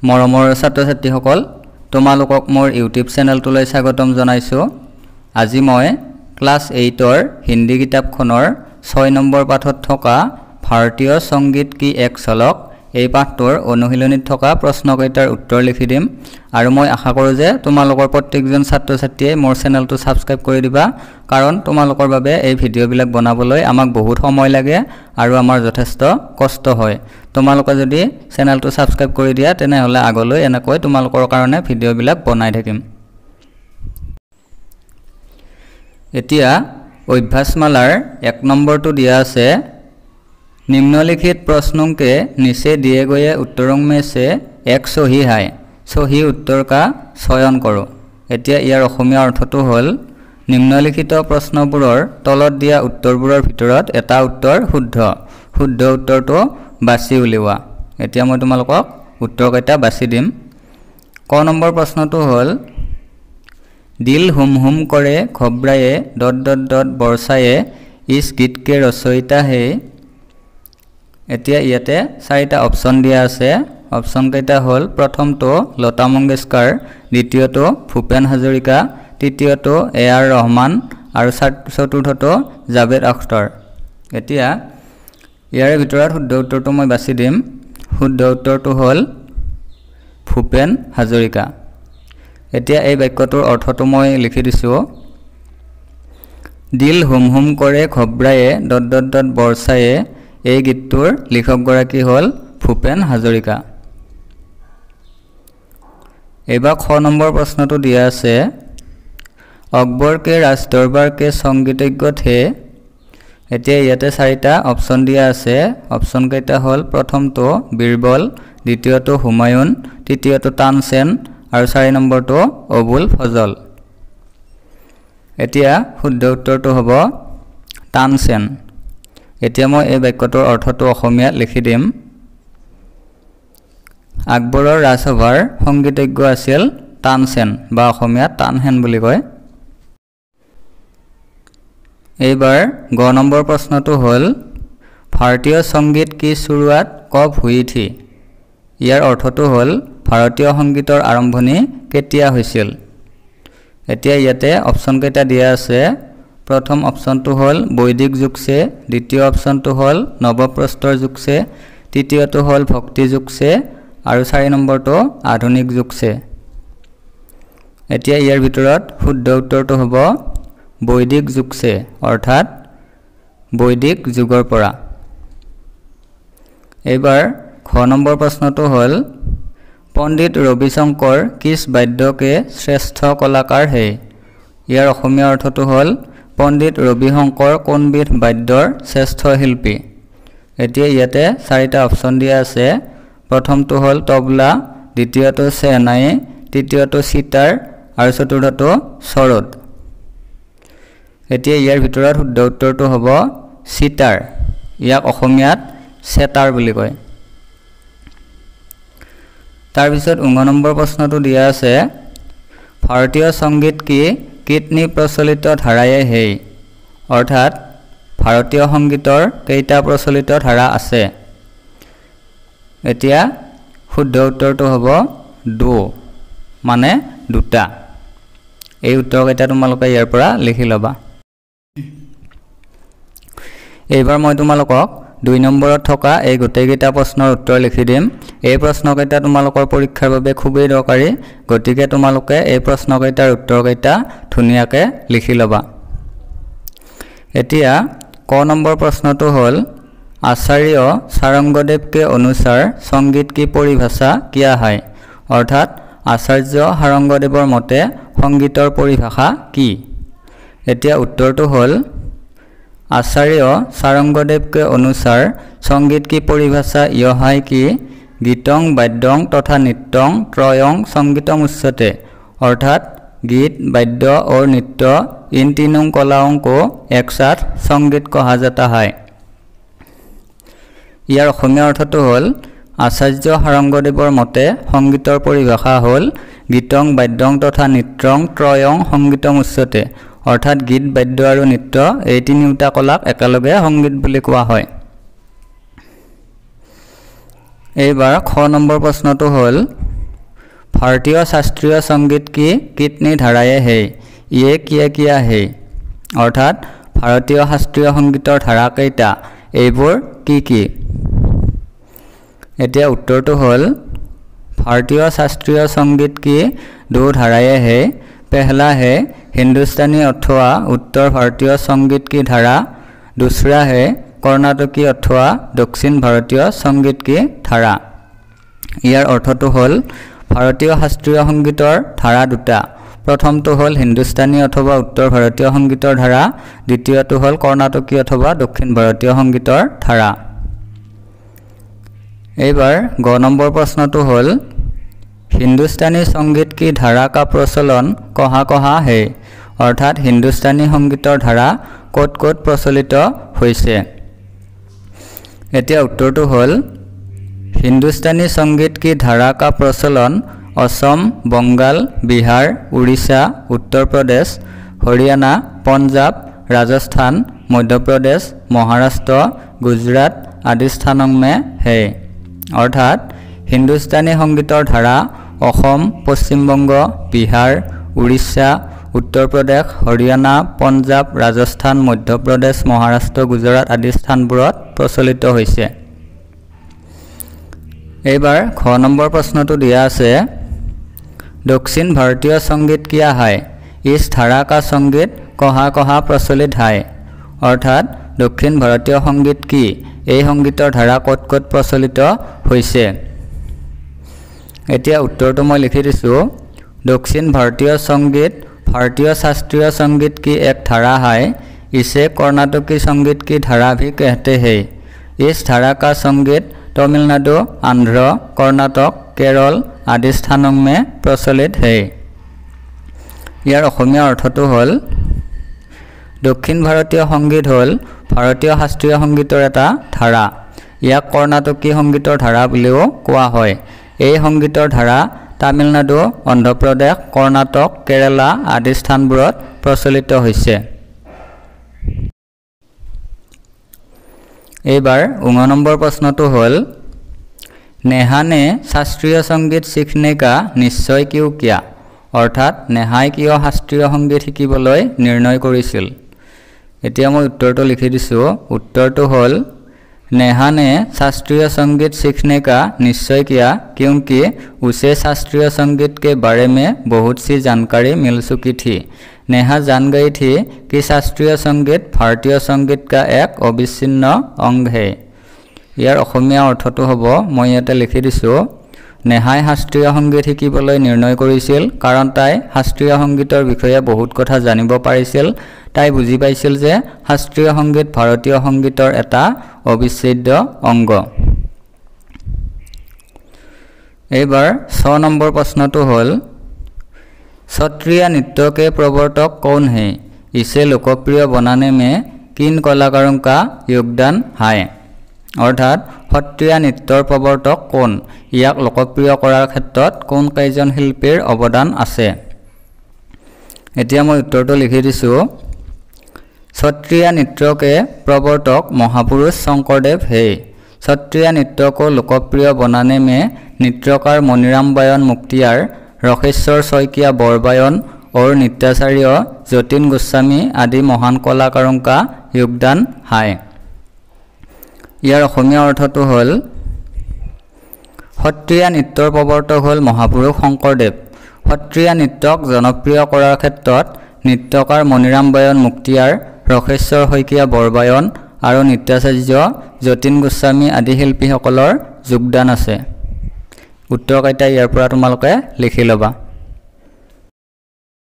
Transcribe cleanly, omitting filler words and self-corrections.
মৰমৰ ছাত্ৰ-ছাত্ৰীসকল তোমালোকক মোৰ ইউটিউব চেনেলটোলৈ স্বাগতম জনাইছো। আজি মই ক্লাছ 8ৰ হিন্দী কিতাপখনৰ 6 নম্বৰ পাঠত থকা ভাৰতীয় সংগীত কি এক ঝলক এই পাঠটোৰ অনুশীলনীত থকা প্ৰশ্নকেইটাৰ উত্তৰ লিখি দিম আৰু মই আশা কৰোঁ যে তোমালোকৰ প্ৰত্যেকজন ছাত্ৰ-ছাত্ৰীয়ে মোৰ চেনেলটো সাবস্ক্ৰাইব কৰি দিবা কাৰণ তোমালোকৰ বাবে এই ভিডিঅ'বিলাক বনাবলৈ আমাক বহুত সময় লাগে আৰু আমাৰ যথেষ্ট কষ্ট হয়। তোমালোকে যদি চেনেলটো সাবস্ক্ৰাইব কৰি দিয়া তেনেহলে আগলৈ এনেকৈ তোমালোকৰ কাৰণে ভিডিঅ'বিলাক বনাই থাকিম। এতিয়া অভ্যাসমালাৰ 1 নম্বৰটো দিয়া আছে। निम्नलिखित प्रश्नों के नीचे दिए गए उत्तरों में से एक सही है, सही उत्तर का चयन करो। এতিয়া ইয়াৰ অসমীয়া অৰ্থটো হ'ল নিম্নলিখিত প্ৰশ্নবোৰৰ তলত দিয়া উত্তৰবোৰৰ ভিতৰত এটা উত্তৰ শুদ্ধ, শুদ্ধ উত্তৰটো বাছি উলিওৱা। এতিয়া মই তোমালোকক উত্তৰকেইটা বাছি দিম। ক নম্বৰ প্ৰশ্নটো হ'ল दिल हुम हुम करे घबराए ... बरसाए इस गीत के रचयिता है। এতিয়া ইয়াতে 4টা অপচন দিয়া আছে। অপচন কেইটা হল প্ৰথমটো লতা মংগেশকাৰ, দ্বিতীয়টো ভূপেন হাজৰিকা, তৃতীয়টো এআৰ ৰহমান আৰু চতুৰ্থটো জাভেদ আখতাৰ। এতিয়া ইয়াৰ ভিতৰত শুদ্ধ উত্তৰটো মই বাছি দিম। শুদ্ধ উত্তৰটো হল ভূপেন হাজৰিকা। এতিয়া এই বাক্যটোৰ অৰ্থটো মই লিখি দিছো। দিল হুম হুম কৰে ঘবৰায়ে ... বৰসায়ে এই গীতটোৰ লিখকগৰাকী হল ভূপেন হাজৰিকা। এবাৰ খ নম্বৰ প্ৰশ্নটো দিয়া আছে আকবৰ কে ৰাজদৰবাৰ কে সংগীতজ্ঞ থে। এতিয়া ইয়াতে 4টা অপচন দিয়া আছে। অপচন কেইটা হল প্ৰথমটো বীৰবল, দ্বিতীয়টো হুমায়ুন, তৃতীয়টো তানসেন আৰু 4 নম্বৰটো অবুল ফজল। এতিয়া শুদ্ধ উত্তৰটো হ'ব তানসেন। এতিয়া মই এই বাক্যটোৰ অৰ্থটো অসমীয়াত লিখি দিম। আকবৰৰ ৰাজসভাৰ সংগীতজ্ঞ আছিল তানসেন বা অসমীয়াত তানসেন বুলি কয়। এইবাৰ গ নম্বৰ প্ৰশ্নটো হ'ল ভাৰতীয় সংগীত কি শুৰুৱাত কব হুই থি। ইয়াৰ অৰ্থটো হ'ল ভাৰতীয় সংগীতৰ আৰম্ভণি কেতিয়া হৈছিল। এতিয়া ইয়াতে অপচন কেইটা দিয়া আছে। प्रथम ऑप्शन तो हल वैदिक युग से, द्वितीय ऑप्शन तो हल नवप्रस्तर युग से, तृतीय तो हल भक्ति युग से और 4 नम्बर तो आधुनिक युग से। एतिया यार भितरत शुद्ध उत्तर तो हबो वैदिक युग से अर्थात वैदिक युगर परा। एबार ख नम्बर प्रश्न तो हल पंडित रविशंकर किस वाद्य के श्रेष्ठ कलाकार है। यार अসমীয়া अर्थ तो हल पंडित रविशंकर कोनबिध वाद्यर श्रेष्ठ शिल्पी। एतिया याते 4टा ऑप्शन दिया আছে। प्रथमটো हल तबला, द्वितीयটো सेनाई, तृतीयটো सितार और चतुर्थটো सरोद। एतिया यार भितरत शुद्ध उत्तरটো হ'ব सितार। ইয়াক অসমীয়াত সেতাৰ বুলি কয়। তাৰ পিছত 9 নম্বৰ প্ৰশ্নটো দিয়া আছে भारतीय संगीत की कितनी प्रचलित धाराए है। अर्थात भारतीय संगीतर केइटा प्रचलित धारा আছে। এতিয়া শুদ্ধ উত্তৰটো হ'ব 2 মানে দুটা। এই উত্তৰকেইটা তোমালোকে ইয়াৰ পৰা লিখি লবা। এইবাৰ মই তোমালোকক 2 নম্বৰত থকা এই গোটেইকেইটা প্ৰশ্নৰ উত্তৰ লিখি দিম। এই প্ৰশ্নকেইটা তোমালোকৰ পৰীক্ষাৰ বাবে খুবেই দৰকাৰী, গতিকে তোমালোকে এই প্ৰশ্নকেইটাৰ উত্তৰকেইটা ধুনীয়াকৈ লিখি লবা। এতিয়া ক নম্বৰ প্ৰশ্নটো হ'ল आचार्य सारंगदेव के अनुसार संगीत की परिभाषा क्या है। अर्थात आचार्य सारंगदेवर मते संगीतर परिभाषा की। एतिया उत्तरটো হ'ল आचार्य सारंगदेव के अनुसार संगीत की परिभाषा यह है कि गीतं वाद्यं तथा नृत्यं त्रयं संगीतम उच्यते। अर्थात गीत, वाद्य और नृत्य इन तीनों कलाओं को एक साथ संगीत कहा जाता है। यार অসমীয়া অৰ্থটো হ'ল आचार्य सारंगदेवर मते संगीतर परिभाषा हल गीतं वाद्यं तथा नृत्यं त्रयं संगीतम उच्यते। अर्थात गीत, वाद्य और नृत्य এই তিনিটা কলাক একেলগে সংগীত বুলি কোৱা হয়। এইবাৰ খ নম্বৰ প্ৰশ্নটো হল भारतीय शास्त्रीय संगीत की कितनी धाराएं है ये किया है अर्थात भारतीय शास्त्रीय संगीतर धारा केइटा एबोर की एतिया उत्तरটো हल भारतीय शास्त्रीय संगीत की दो धाराएं है पहला है हिंदुस्तानी अथवा उत्तर भारतीय संगीत की धारा दूसरा है कर्नाटकी अथवा दक्षिण भारतीय संगीत की धारा यार अर्थটো हल भारतीय शास्त्रीय संगीतर धारा दुटा प्रथमটো हल हिंदुस्तानी अथवा उत्तर भारतीय संगीतर धारा द्वितीयটো हल कर्नाटकी अथवा दक्षिण भारतीय संगीतर धारा एबार ग नम्बर प्रश्नটো हल हिंदुस्तानी संगीत की धारा का प्रचलन कहाँ है अर्थात हिंदुस्तानी संगीतर धारा कत प्रचलित होइसे एतिया उत्तरটো हल हिंदुस्तानी संगीत की धारा का प्रचलन असम बंगाल बिहार उड़ीसा उत्तर प्रदेश हरियाणा पंजाब राजस्थान मध्य प्रदेश महाराष्ट्र गुजरात आदि स्थानों में है अर्थात हिंदुस्तानी संगीतर धारा असम पश्चिम बंग बिहार उड़ीसा उत्तर प्रदेश हरियाणा पंजाब राजस्थान मध्य प्रदेश महाराष्ट्र गुजरात आदि स्थानबोৰত प्रचलित होइसे एबार ख नम्बर प्रश्नটো दिया আছে दक्षिण भारतीय संगीत क्या है इस धारा का संगीत कहाँ प्रचलित है अर्थात दक्षिण भारतीय संगीत की এই সংগীতৰ ধাৰা কত प्रचलित होइसे एतिया उत्तरটো মই लिखि दिसु दक्षिण भारतीय संगीत भारतीय शास्त्रीय संगीत की एक धारा है इसे कर्नाटकी संगीत की धारा भी कहते हैं इस धारा का संगीत तमिलनाडु आंध्र कर्नाटक केरल आदि स्थानों में प्रचलित है यार अসমীয়া अर्थটো हल दक्षिण भारतीय संगीत हल भारतीय शास्त्रीय संगीतर एटा धारा याक कर्नाटकी संगीतर धारा बुलिও কোৱা হয় এই সংগীতৰ ধাৰা তামিলনাডু অন্ধ্ৰ প্ৰদেশ कर्नाटक केरला आदि स्थानবোৰত प्रचलित হৈছে एबार 19 नम्बर प्रश्नটো हल नेहा ने शास्त्रीय संगीत सीखने का निश्चय क्यों किया अर्थात नेहाय किय शास्त्रीय संगीत शिकिবলৈ निर्णय কৰিছিল এতিয়া মই उत्तरটো लिखि दिसु उत्तरটো हल नेहा ने शास्त्रीय संगीत सीखने का निश्चय किया क्योंकि उसे शास्त्रीय संगीत के बारे में बहुत सी जानकारी मिल चुकी थी नेहा जान गई थी कि शास्त्रीय संगीत भारतीय संगीत का एक अविच्छिन्न अंग है यार অসমীয়া অৰ্থটো হ'ব মই ইয়াতে লিখি দিছো নেহাই শাস্ত্ৰীয় সংগীত শিকিবলৈ निर्णय কৰিছিল কাৰণ তাই শাস্ত্ৰীয় সংগীতৰ বিষয়ে বহুত কথা জানিব পাৰিছিল তাই বুজি পাইছিল যে শাস্ত্ৰীয় সংগীত ভাৰতীয় সংগীতৰ এটা অবিচ্ছেদ্য অংগ এবাৰ 6 নম্বৰ প্ৰশ্নটো হল क्षत्रिय नृत्य के प्रवर्तक कौन है इसे लोकप्रिय बनाने में किन कलाकारों का योगदान है अर्थात क्षत्रिय नृत्यर प्रवर्तक कौन याक लोकप्रिय करार क्षेत्रत कोन कैजन शिल्पीर अवदान आछे एतिया मैं उत्तरটো लिखि दिसु क्षत्रिय नृत्य के प्रवर्तक महापुरुष शंकरदेव है क्षत्रिय नृत्य को लोकप्रिय बनाने में नृत्यकार मणिराम बायन मुक्तियार रखेश्वर शइकिया बरबायन और नृत्याचार्य जतिन गोस्वामी आदि महान कलाकारों का योगदान है यार অসমীয়া अर्थটো हल क्षत्रिय नृत्यर प्रवर्तक हल महापुरुष शंकरदेव क्षत्रिय नृत्यक जनप्रिय करार क्षेत्रत नृत्यकार मणिराम बायन मुक्तियार रखेश्वर शइकिया बरबायन और नृत्याचार्य जतिन गोस्वामी आदि शिल्पीসকলৰ योगदान আছে उत्तर केटा यार পৰা তোমালোকে লিখি লবা